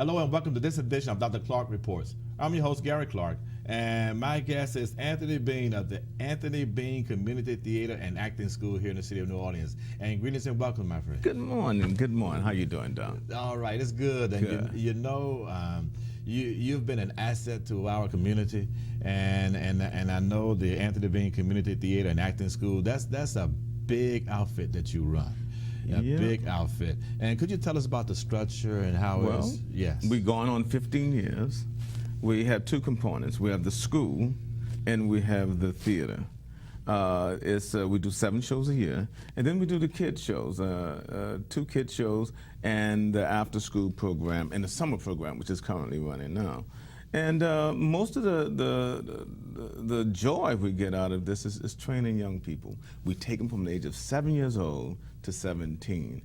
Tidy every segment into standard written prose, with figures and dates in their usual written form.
Hello and welcome to this edition of Dr. Clark Reports. I'm your host, Gary Clark, and my guest is Anthony Bean of the Anthony Bean Community Theater and Acting School here in the city of New Orleans. And greetings and welcome, my friend. Good morning. Good morning. How you doing, Don? All right, it's good. And Good. You've been an asset to our community, and I know the Anthony Bean Community Theater and Acting School. That's a big outfit that you run. A big outfit. And could you tell us about the structure and how it's? Yes. We're going on 15 years. We have two components. We have the school, and we have the theater. We do 7 shows a year, and then we do the kids shows, 2 kids shows, and the after-school program and the summer program, which is currently running now. And most of the joy we get out of this is training young people. We take them from the age of 7 years old to 17.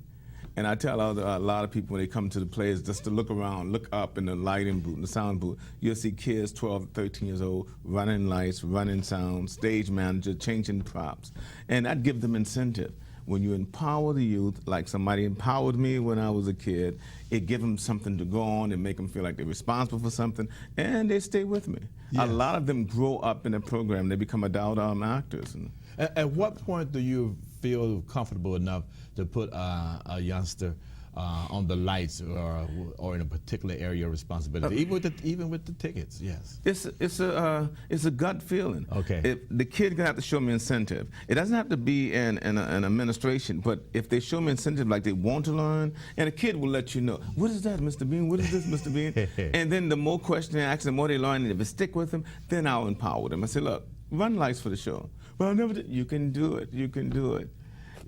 And I tell a lot of people when they come to the plays just to look around, look up in the lighting booth, in the sound booth. You'll see kids 12, 13 years old running lights, running sound, stage manager, changing props. And that gives them incentive. When you empower the youth, like somebody empowered me when I was a kid, it gives them something to go on and make them feel like they're responsible for something, and they stay with me. Yes. A lot of them grow up in the program. They become adult actors. At what point do you feel comfortable enough to put a youngster on the lights or in a particular area of responsibility, even with the tickets? Yes. It's a gut feeling. Okay. The kid gonna have to show me incentive. It doesn't have to be in an administration, but if they show me incentive like they want to learn, and a kid will let you know, what is that, Mr. Bean? What is this, Mr. Bean? And then the more questions they ask, the more they learn, and if it stick with them, then I'll empower them. I say, look, run lights for the show. Well, I never did. You can do it. You can do it.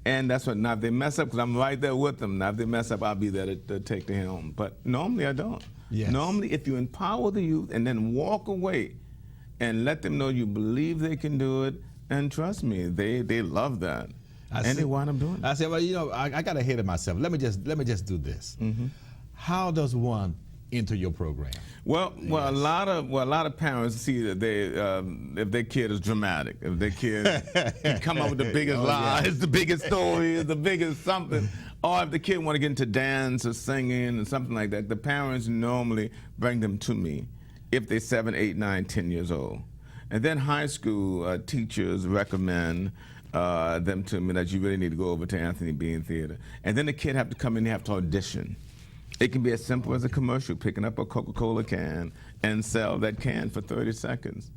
And that's what, now if they mess up, because I'm right there with them, now if they mess up, I'll be there to take the helm. But normally I don't. Yes. Normally, if you empower the youth and then walk away and let them know you believe they can do it, and trust me, they love that. They wind up doing it. I said, well, I got ahead of myself. Let me just do this. Mm-hmm. How does one enter your program? Well, a lot of parents see that if their kid is dramatic, if their kid can come up with the biggest lies, the biggest stories, the biggest something, or if the kid want to get into dance or singing and something like that, the parents normally bring them to me if they're 7, 8, 9, 10 years old. And then high school teachers recommend them to me that you really need to go over to Anthony Bean Theater. And then the kid have to come in, they have to audition. It can be as simple as a commercial, picking up a Coca-Cola can and sell that can for 30 seconds.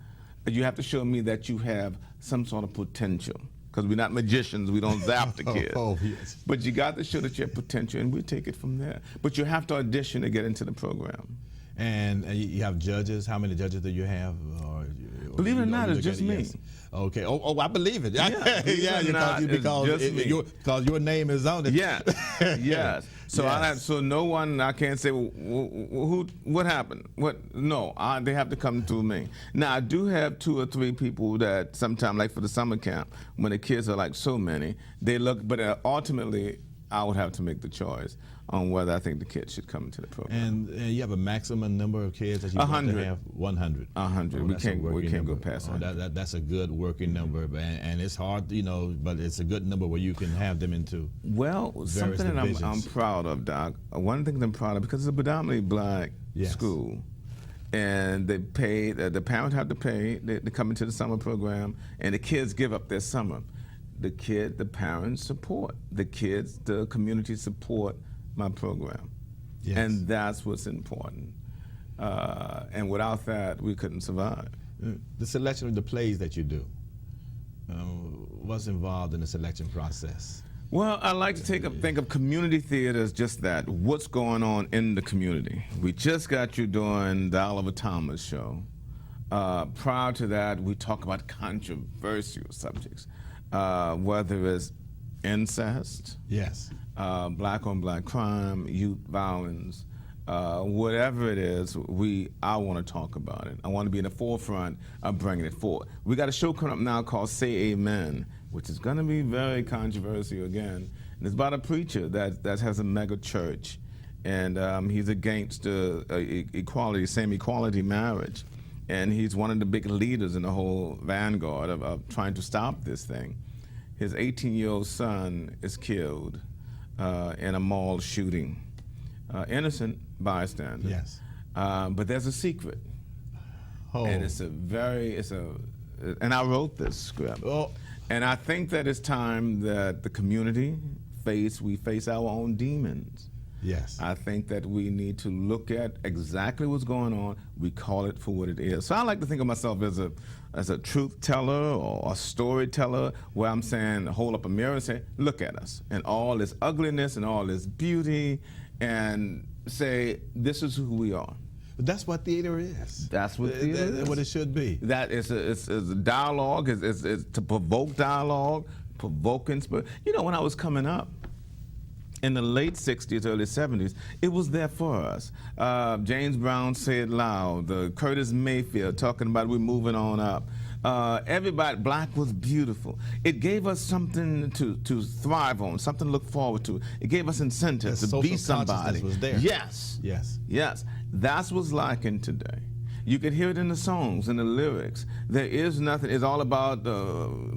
You have to show me that you have some sort of potential, because we're not magicians, we don't zap the kids. Yes. But you got to show that you have potential, and we take it from there. But you have to audition to get into the program. And you have judges. How many judges do you have? Believe it or not, it's just me. Yes. Okay. Oh, I believe it. Yeah, because your name is on it. Yeah. Yes. So Yes. so no one, I can't say, well, what happened? No, they have to come to me. Now, I do have 2 or 3 people that sometimes, like for the summer camp, when the kids are like so many, they look, but ultimately, I would have to make the choice on whether I think the kids should come into the program. And you have a maximum number of kids that you want to have? 100. 100. We can't go past 100. That's a good working number, and it's hard, but it's a good number where you can have them into something that divisions. I'm proud of, Doc. One of the things I'm proud of, because it's a predominantly black school, and they pay, the parents have to pay, they come into the summer program, and the kids give up their summer. The parents support. The kids, the community support my program. Yes. And that's what's important. And without that, we couldn't survive. The selection of the plays that you do, what's involved in the selection process? Well, I like to think of community theater as just that, what's going on in the community. We just got you doing the Oliver Thomas show. Prior to that, we talk about controversial subjects, whether it's incest, yes, black on black crime, youth violence, whatever it is, I want to talk about it. I want to be in the forefront of bringing it forward. We got a show coming up now called Say Amen, which is going to be very controversial again. And it's about a preacher that has a mega church, and he's against equality, same-equality marriage. And he's one of the big leaders in the whole vanguard of trying to stop this thing. His 18-year-old son is killed in a mall shooting. innocent bystander. Yes. But there's a secret. Oh. And and I wrote this script. Oh. And I think that it's time that the community we face our own demons. Yes. I think that we need to look at exactly what's going on. We call it for what it is. So I like to think of myself as a truth teller or a storyteller, where I'm saying, hold up a mirror and say, look at us, and all this ugliness and all this beauty, and say, this is who we are. That's what theater is. That's what theater is. What it should be. That is it's a dialogue. It's to provoke dialogue, provoke inspiration. You know, when I was coming up in the late 60s, early 70s, it was there for us. James Brown Said Loud, the Curtis Mayfield talking about we're moving on up. Everybody, black was beautiful. It gave us something to thrive on, something to look forward to. It gave us incentives to be somebody. Was there. Yes. Yes. Yes. That's what's lacking today. You can hear it in the songs, in the lyrics. There is nothing. It's all about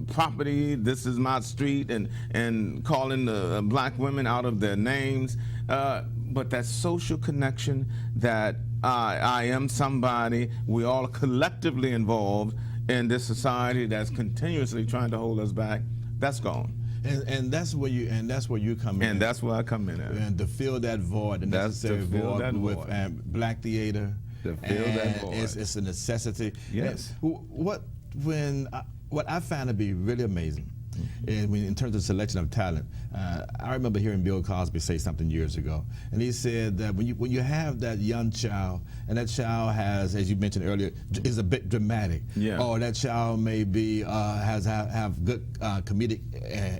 property. This is my street, and calling the black women out of their names. But that social connection, that I am somebody. We all collectively involved in this society that's continuously trying to hold us back. That's gone. And that's where you come in. And that's where I come in at. And to fill that void, the necessary void with black theater. To fill that void. It's a necessity. Yes. What I found to be really amazing, in terms of selection of talent, I remember hearing Bill Cosby say something years ago, and he said that when you have that young child, and that child has, as you mentioned earlier, is a bit dramatic, or that child maybe have good comedic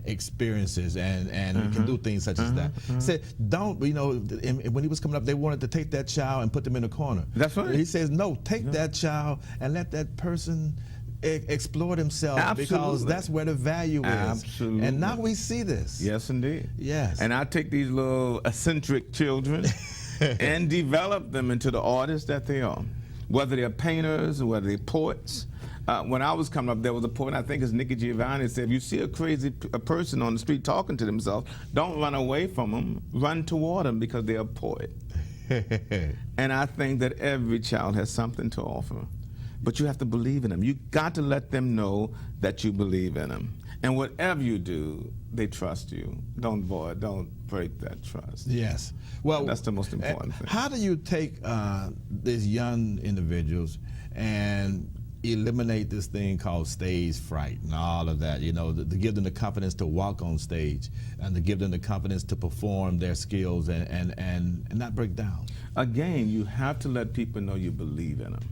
experiences and can do things such as that. Said when he was coming up, they wanted to take that child and put them in a corner. That's right. And he says, no, take that child and let that person explore themselves. Absolutely. Because that's where the value is. Absolutely. And now we see this. Yes, indeed. Yes. And I take these little eccentric children and develop them into the artists that they are, whether they're painters or whether they're poets. When I was coming up, there was a poet, I think it's Nikki Giovanni, said, if you see a crazy person on the street talking to themselves, don't run away from them, run toward them, because they're a poet. And I think that every child has something to offer. But you have to believe in them. You got to let them know that you believe in them. And whatever you do, they trust you. Don't break that trust. Yes. Well, that's the most important thing. How do you take these young individuals and eliminate this thing called stage fright and all of that, to give them the confidence to walk on stage and to give them the confidence to perform their skills and not break down? Again, you have to let people know you believe in them.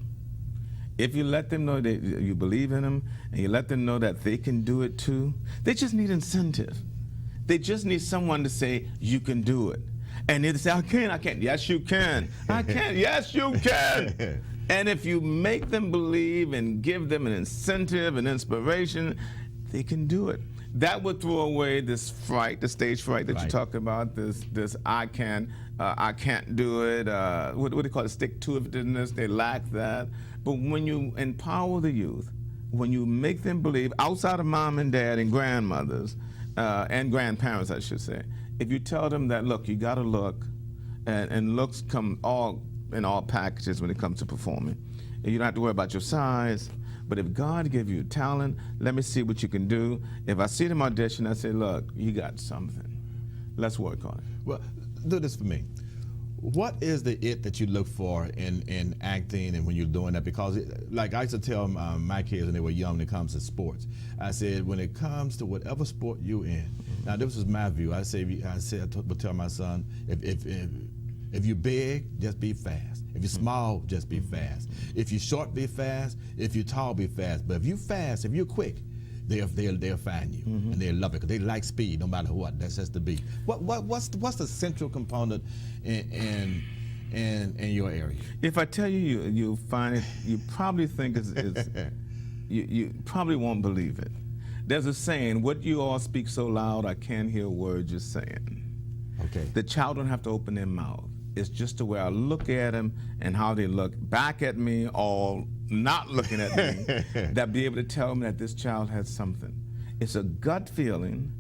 If you let them know that you believe in them, and you let them know that they can do it too, they just need incentive. They just need someone to say, you can do it. And they say, I can't. Yes, you can. I can't. Yes, you can. And if you make them believe and give them an incentive and inspiration, they can do it. That would throw away this fright, the stage fright that you talk about, this I can't do it, what do they call it, stick-to-itiveness, they lack that. But when you empower the youth, when you make them believe, outside of mom and dad and grandmothers, and grandparents, I should say, if you tell them that, look, you gotta look, and looks come in all packages when it comes to performing. And you don't have to worry about your size, but if God gave you talent, let me see what you can do. If I see them audition, I say, look, you got something. Let's work on it. Well, do this for me. What is the it that you look for in acting and when you're doing that? Because like I used to tell my kids when they were young when it comes to sports, I said, when it comes to whatever sport you're in, now this was my view, I would tell my son, if you're big, just be fast. If you're small, just be fast. If you're short, be fast. If you're tall, be fast. But if you're fast, if you're quick, they'll find you, and they'll love it because they like speed no matter what. That's just the beat. What's the central component in your area? If I tell you, you'll find it. You probably think you probably won't believe it. There's a saying: "What you all speak so loud, I can't hear a word you're saying." Okay. The child don't have to open their mouth. It's just the way I look at them and how they look back at me or not looking at me that be able to tell me that this child has something. It's a gut feeling,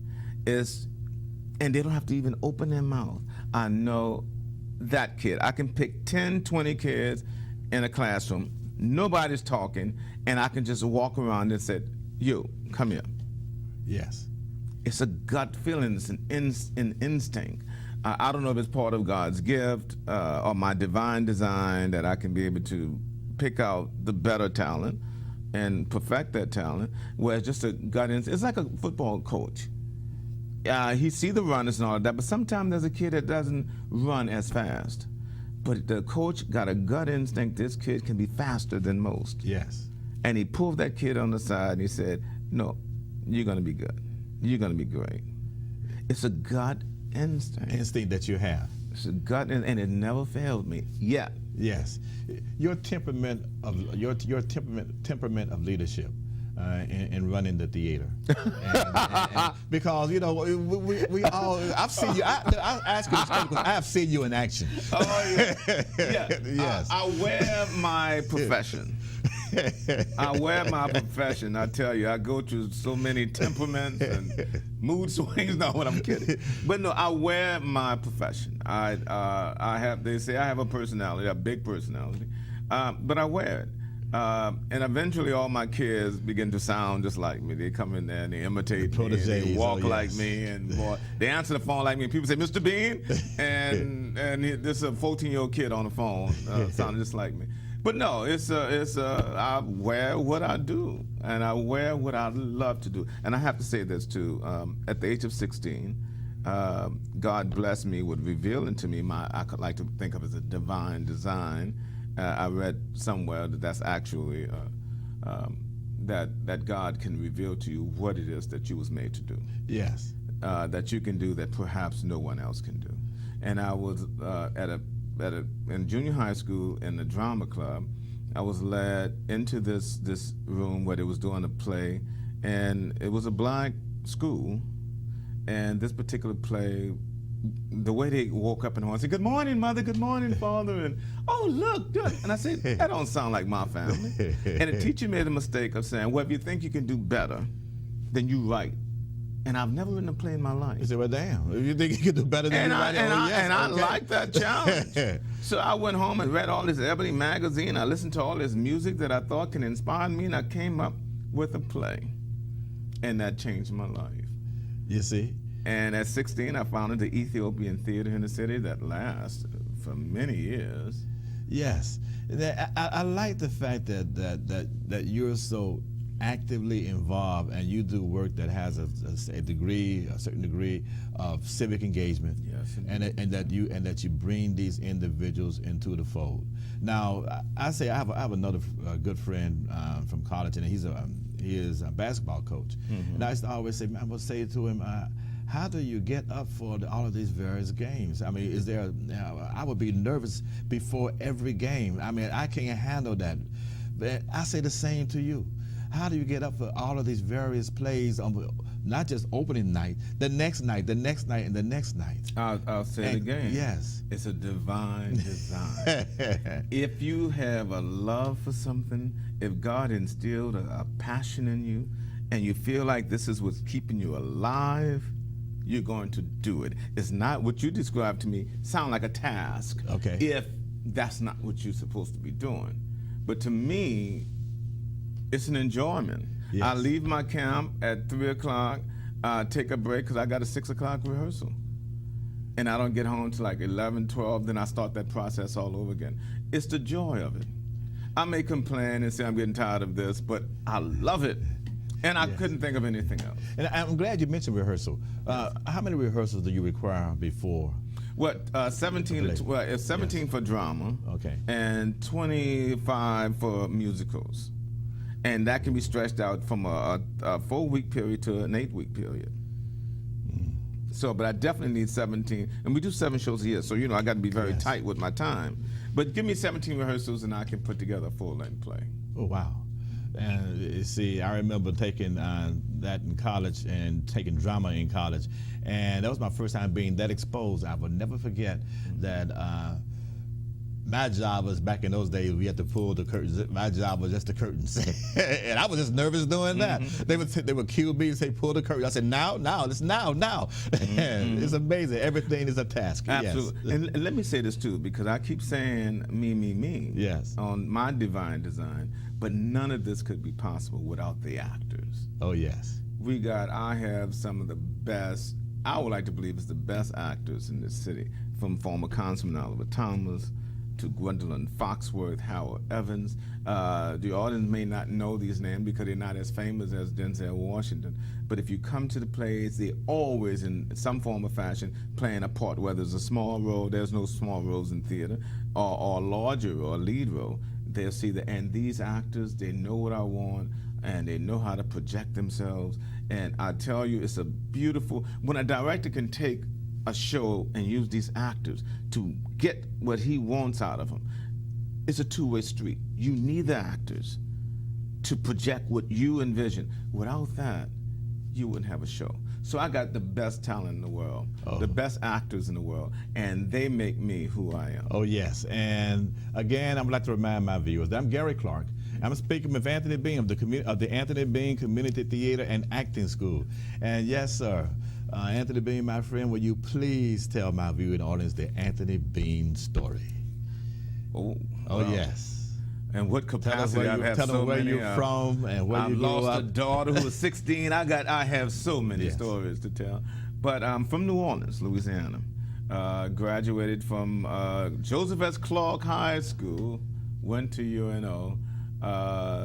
and they don't have to even open their mouth. I know that kid. I can pick 10, 20 kids in a classroom. Nobody's talking, and I can just walk around and say, "You, come here." Yes. It's a gut feeling. It's an instinct. I don't know if it's part of God's gift or my divine design that I can be able to pick out the better talent and perfect that talent. Whereas just a gut instinct, it's like a football coach. He see the runners and all of that, but sometimes there's a kid that doesn't run as fast. But the coach got a gut instinct, this kid can be faster than most. Yes. And he pulled that kid on the side and he said, "No, you're going to be good. You're going to be great." It's a gut instinct. Instinct that you have. It's a gut, and it never failed me yet. Yes. Your temperament of temperament of leadership. In running the theater, and because you know we all, I've seen you. I ask you this question because I have seen you in action. Oh yeah, yeah. Yes. I wear my profession. I wear my profession. I tell you, I go through so many temperaments and mood swings. No, what I'm kidding. But no, I wear my profession. I have. They say I have a personality, a big personality, but I wear it. And eventually all my kids begin to sound just like me. They come in there and they imitate me, and they walk like me, and boy, they answer the phone like me. And people say, "Mr. Bean," and this is a 14-year-old kid on the phone sounding just like me. But no, I wear what I do, and I wear what I love to do. And I have to say this too. At the age of 16, God blessed me with revealing to me I could like to think of as a divine design. I read somewhere that that's actually that God can reveal to you what it is that you was made to do. Yes. That you can do that perhaps no one else can do. And I was in junior high school in the drama club. I was led into this room where they was doing a play, and it was a black school. And this particular play, the way they woke up in the morning, said, "Good morning, mother. Good morning, father." And, "Oh, look, good." And I said, "That don't sound like my family." And the teacher made a mistake of saying, "Well, if you think you can do better, then you write." And I've never written a play in my life. He said, "Well, damn, if you think you can do better than I like that challenge. So I went home and read all this Ebony magazine. I listened to all this music that I thought can inspire me, and I came up with a play. And that changed my life. You see? And at 16, I founded the Ethiopian Theater in the city that lasted for many years. Yes, I like the fact that you're so actively involved and you do work that has a certain degree of civic engagement. Yes, and that you bring these individuals into the fold. Now, I have another good friend from college, and he is a basketball coach, and I used to always say, I would say to him, how do you get up for all of these various games? I mean, I would be nervous before every game. I mean, I can't handle that. But I say the same to you. How do you get up for all of these various plays on not just opening night, the next night, and the next night? I'll say it again. Yes. It's a divine design. If you have a love for something, if God instilled a passion in you, and you feel like this is what's keeping you alive, you're going to do it. It's not what you described to me sound like a task. Okay. If that's not what you're supposed to be doing. But to me, it's an enjoyment. Yes. I leave my camp at 3 o'clock, take a break because I got a 6 o'clock rehearsal. And I don't get home till like 11, 12, then I start that process all over again. It's the joy of it. I may complain and say I'm getting tired of this, but I love it. And I couldn't think of anything else. And I'm glad you mentioned rehearsal. How many rehearsals do you require before? What, 17? It's 17 for drama. Okay. And 25 for musicals. And that can be stretched out from a 4-week period to an 8-week period. So, but I definitely need 17. And we do 7 shows a year, so, I got to be very tight with my time. But give me 17 rehearsals and I can put together a full-length play. Oh, wow. And you see, I remember taking that in college and taking drama in college. And that was my first time being that exposed. I will never forget that my job was back in those days. We had to pull the curtains. My job was just the curtains, and I was just nervous doing that. They would cue me and say, "Pull the curtain." I said, "Now, it's now." It's amazing. Everything is a task. Absolutely. Yes. And let me say this too, because I keep saying me. Yes. On my divine design, but none of this could be possible without the actors. Oh yes. I have some of the best. I would like to believe it's the best actors in this city, from former Councilman Oliver Thomas to Gwendolyn Foxworth, Howard Evans. The audience may not know these names because they're not as famous as Denzel Washington. But if you come to the plays, they're always in some form or fashion playing a part, whether it's a small role, there's no small roles in theater, or a larger or a lead role. They'll see that, and these actors, they know what I want, and they know how to project themselves. And I tell you, it's a beautiful, when a director can take a show and use these actors to get what he wants out of them, it's a two-way street. You need the actors to project what you envision. Without that, you wouldn't have a show. So I got the best talent in the world, the best actors in the world, and they make me who I am. Oh yes, and again, I would like to remind my viewers that I'm Gary Clark. I'm speaking with Anthony Bean of the Anthony Bean Community Theater and Acting School. And yes, sir, Anthony Bean, my friend, will you please tell my viewing audience the Anthony Bean story? Oh, yes. And what capacity I've had so many. Tell them where you're from and where you grew up. I lost a daughter who was 16. I have so many stories to tell. But I'm from New Orleans, Louisiana. Graduated from Joseph S. Clark High School, went to UNO.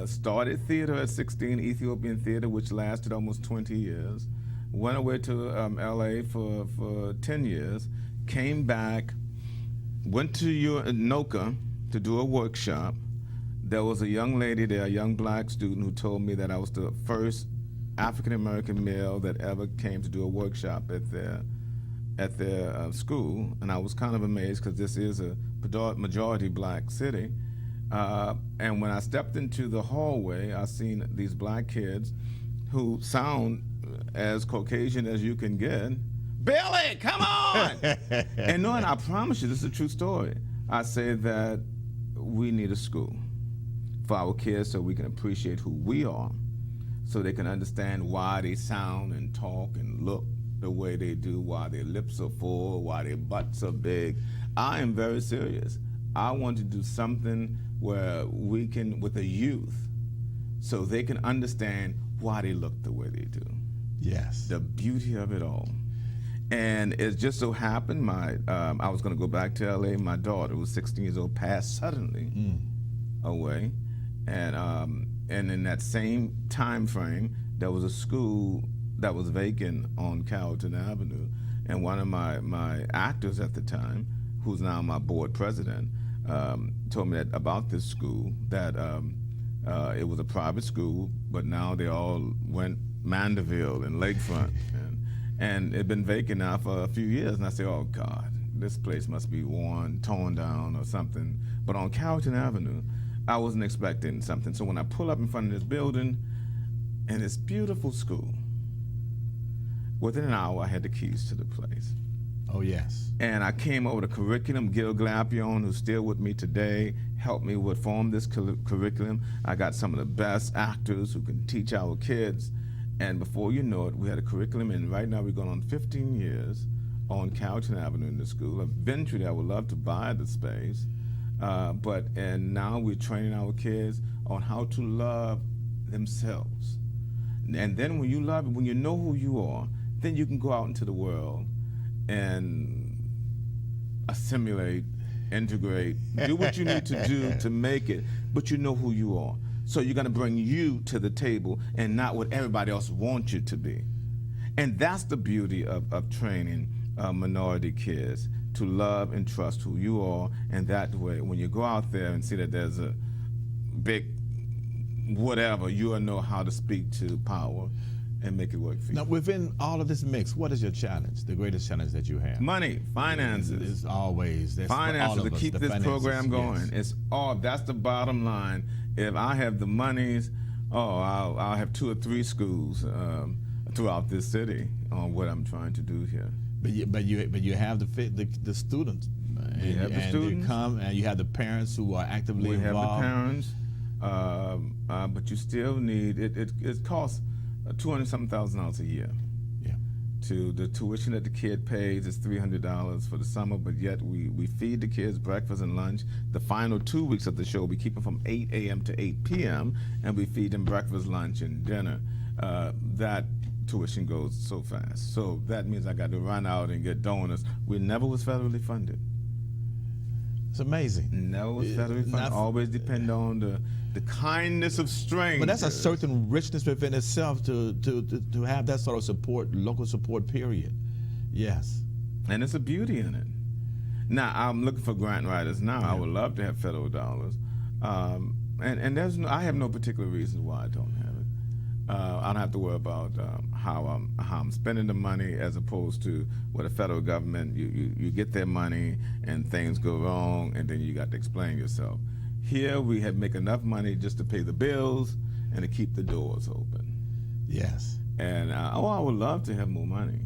Started theater at 16, Ethiopian theater, which lasted almost 20 years. Went away to LA for 10 years. Came back, went to NOCA to do a workshop. There was a young lady there, a young black student, who told me that I was the first African-American male that ever came to do a workshop at their school. And I was kind of amazed because this is a majority black city. And when I stepped into the hallway, I seen these black kids who sound as Caucasian as you can get. Billy, come on! And knowing, I promise you, this is a true story. I say that we need a school for our kids so we can appreciate who we are, so they can understand why they sound and talk and look the way they do, why their lips are full, why their butts are big. I am very serious. I want to do something where we can, with the youth, so they can understand why they look the way they do. Yes. The beauty of it all. And it just so happened, I was going to go back to LA. My daughter, who was 16 years old, passed suddenly away. And in that same time frame, there was a school that was vacant on Carrollton Avenue. And one of my actors at the time, who's now my board president, told me about this school, that it was a private school, but now they all went Mandeville and Lakefront. And it had been vacant now for a few years. And I said, oh God, this place must be torn down or something. But on Carrollton Avenue, I wasn't expecting something. So when I pull up in front of this building, and this beautiful school, within an hour I had the keys to the place. Oh yes. And I came over the curriculum. Gil Glapion, who's still with me today, helped me with form this curriculum. I got some of the best actors who can teach our kids. And before you know it, we had a curriculum, and right now we're going on 15 years on Carrollton Avenue in the school. Eventually, I would love to buy the space, and now we're training our kids on how to love themselves. And then when you know who you are, then you can go out into the world and assimilate, integrate, do what you need to do to make it, but you know who you are. So you're going to bring you to the table and not what everybody else wants you to be. And that's the beauty of training minority kids, to love and trust who you are. And that way, when you go out there and see that there's a big whatever, you'll know how to speak to power and make it work for you. Now, within all of this mix, what is your challenge, the greatest challenge that you have? Money, finances. It's always. Finances to keep this program going. Yes. That's the bottom line. If I have the monies, I'll have 2 or 3 schools throughout this city on what I'm trying to do here. But you have the students. And, have the and students. they come, and you have the parents who are actively We have involved. the parents, but you still need it costs $200,000 a year. Yeah. To the tuition that the kid pays is $300 for the summer, but yet we feed the kids breakfast and lunch. The final 2 weeks of the show, we keep them from 8 a.m. to 8 p.m. and we feed them breakfast, lunch, and dinner. That tuition goes so fast. So that means I got to run out and get donors. We never was federally funded. It's amazing. Never was federally funded. Always depend on the kindness of strangers. But that's a certain richness within itself to have that sort of support, local support, period. Yes. And it's a beauty in it. Now, I'm looking for grant writers now. I would love to have federal dollars. And I have no particular reason why I don't have it. I don't have to worry about how I'm spending the money, as opposed to what the federal government, you get their money and things go wrong and then you got to explain yourself. Here we make enough money just to pay the bills and to keep the doors open. Yes. And I would love to have more money.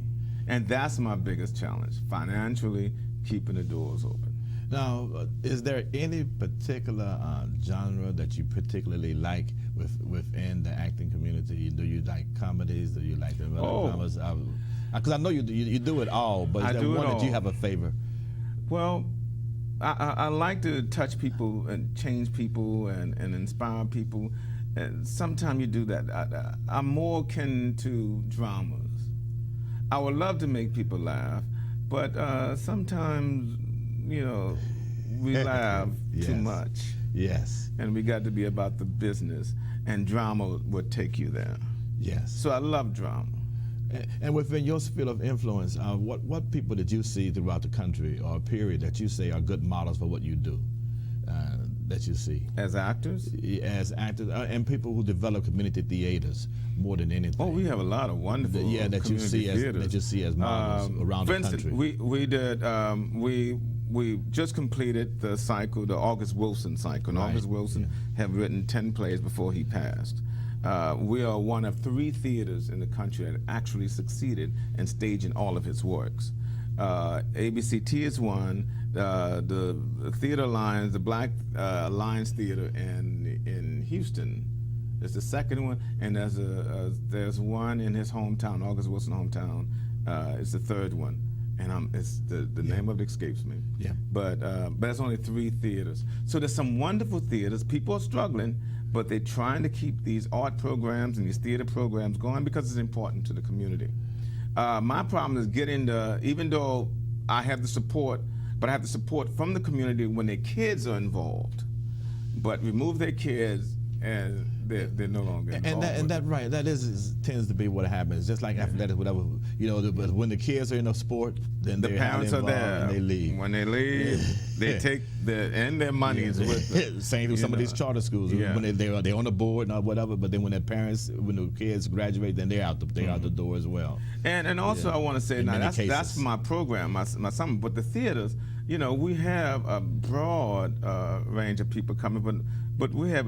And that's my biggest challenge, financially keeping the doors open. Now, is there any particular genre that you particularly like within the acting community? Do you like comedies? Do you like the melodramas? Because I know you do it all, but is there one that you have a favorite? Well, I like to touch people and change people and inspire people. And sometimes you do that. I'm more akin to dramas. I would love to make people laugh, but sometimes, we laugh too much. Yes. And we got to be about the business, and drama would take you there. Yes. So I love drama. And within your sphere of influence, what people did you see throughout the country, or a period that you say are good models for what you do, that you see? As actors? As actors, and people who develop community theaters more than anything. Oh, we have a lot of wonderful that you see as models around the country. We did. We just completed the cycle, the August Wilson cycle. And August Wilson had written 10 plays before he passed. We are one of 3 theaters in the country that actually succeeded in staging all of his works. ABCT is one. The Theater Alliance, the Black Alliance Theater in Houston is the second one, and there's one in his hometown, August Wilson hometown. It's the third one, and it's the name of it escapes me. Yeah. But it's only 3 theaters. So there's some wonderful theaters. People are struggling, but they're trying to keep these art programs and these theater programs going because it's important to the community. My problem is even though I have the support, but I have the support from the community when their kids are involved. But remove their kids and they're no longer involved. And that tends to be what happens. Just like athletics, whatever. But when the kids are in a sport, then the parents are there and they leave. When they leave, they take their monies with them. Same with some of these charter schools. When they're on the board and whatever, but then when the kids graduate, then they're out the door as well. And also I want to say, now that's my program, my summer. But the theaters, we have a broad range of people coming, but we have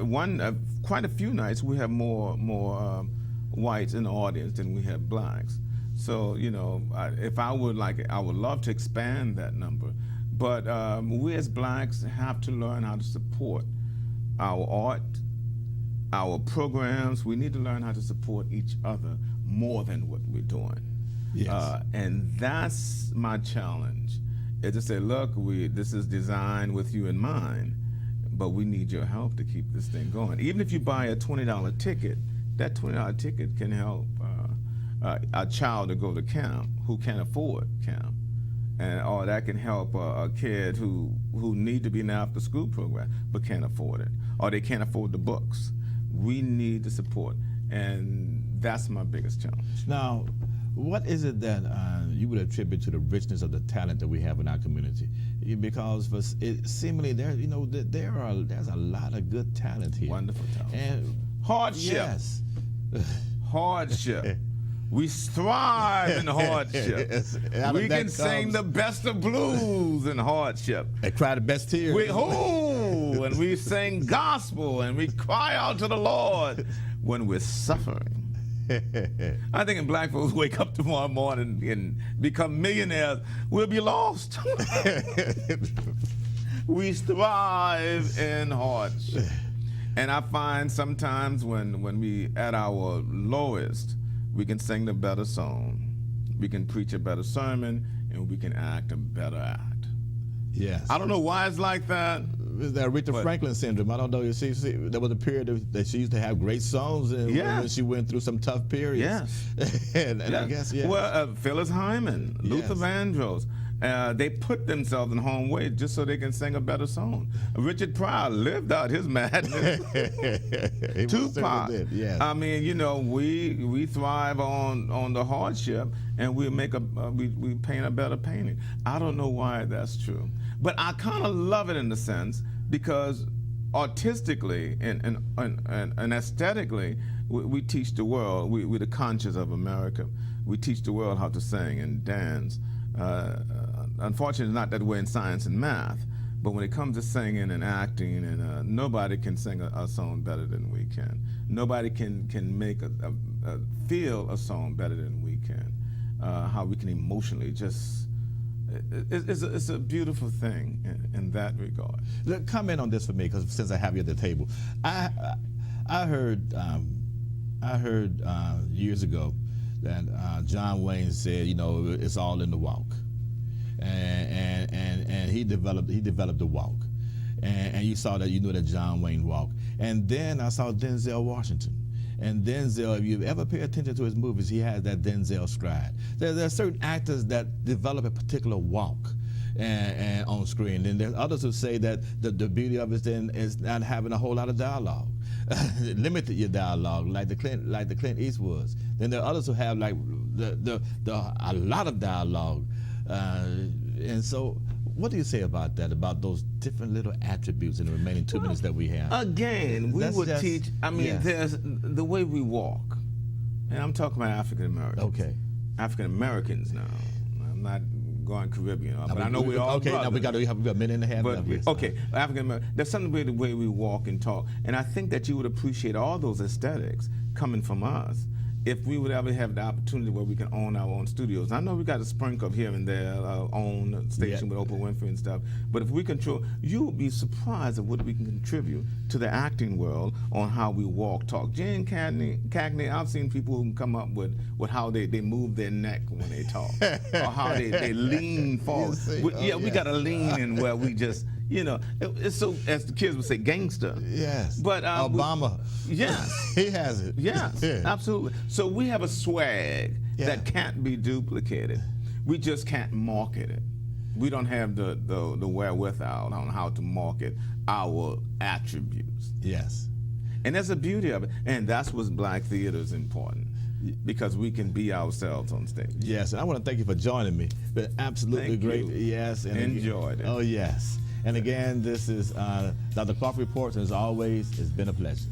quite a few nights we have more whites in the audience than we have blacks. So if I would love to expand that number. But we as blacks have to learn how to support our art, our programs. We need to learn how to support each other more than what we're doing. Yes. And that's my challenge, is to say, look, this is designed with you in mind, but we need your help to keep this thing going. Even if you buy a $20 ticket, that $20 ticket can help a child to go to camp who can't afford camp, or that can help a kid who need to be in the after-school program but can't afford it, or they can't afford the books. We need the support, and that's my biggest challenge. Now, what is it that you would attribute to the richness of the talent that we have in our community? Because seemingly there's a lot of good talent here. Wonderful talent. And hardship. Yes. Hardship. We thrive in hardship. We can sing the best of blues in hardship. And cry the best tears. And we sing gospel and we cry out to the Lord when we're suffering. I think if black folks wake up tomorrow morning and become millionaires, we'll be lost. We thrive in hardship. And I find sometimes when we at our lowest, we can sing the better song, we can preach a better sermon, and we can act a better act. Yes. I don't know why it's like that. It's that Aretha Franklin syndrome. I don't know. You see, there was a period that she used to have great songs, and when she went through some tough periods. Yes. and I guess, yeah. Well, Phyllis Hyman, Luther Vandross, they put themselves in harm's way just so they can sing a better song. Richard Pryor lived out his madness. Tupac. Yes. I mean, you know, we thrive on the hardship, and we make we paint a better painting. I don't know why that's true, but I kind of love it in the sense because artistically and aesthetically, we teach the world. We're the conscience of America. We teach the world how to sing and dance. Unfortunately, it's not that way in science and math, but when it comes to singing and acting, and nobody can sing a song better than we can. Nobody can make feel a song better than we can. How we can emotionally just, it's a beautiful thing in that regard. Look, comment on this for me, because since I have you at the table, I heard years ago that John Wayne said, you know, it's all in the walk, and he developed the walk, and you saw that, you knew that John Wayne walked, and then I saw Denzel Washington. And Denzel, if you ever pay attention to his movies, he has that Denzel stride. There are certain actors that develop a particular walk and on screen. And there's others who say that the beauty of it then is not having a whole lot of dialogue. Limited your dialogue, like the Clint Eastwoods. Then there are others who have like a lot of dialogue. And so, what do you say about that, about those different little attributes in the remaining 2 minutes that we have? Again, we would teach, I mean, there's the way we walk, and I'm talking about African Americans. Okay. African Americans now. I'm not going Caribbean, but I know we're all okay, brothers. now we got a minute and a half left. Okay, African American, there's something about the way we walk and talk, and I think that you would appreciate all those aesthetics coming from us if we would ever have the opportunity where we can own our own studios. I know we got a sprinkle of here and there, our own station with Oprah Winfrey and stuff, but if we control, you would be surprised at what we can contribute to the acting world on how we walk, talk. Jane Cagney, I've seen people who can come up with how they move their neck when they talk, or how they lean forward. We got to lean in where we just, you know, it's so, as the kids would say, gangster. Yes. But Obama. Yes. He has it. Yes, absolutely. So we have a swag that can't be duplicated. We just can't market it. We don't have the wherewithal on how to market our attributes. Yes. And that's the beauty of it. And that's what black theater is important, because we can be ourselves on stage. Yes, and I want to thank you for joining me. Been absolutely great. Yes. And enjoyed it. Oh, yes. And again, this is Dr. Crawford Reports, and as always, it's been a pleasure.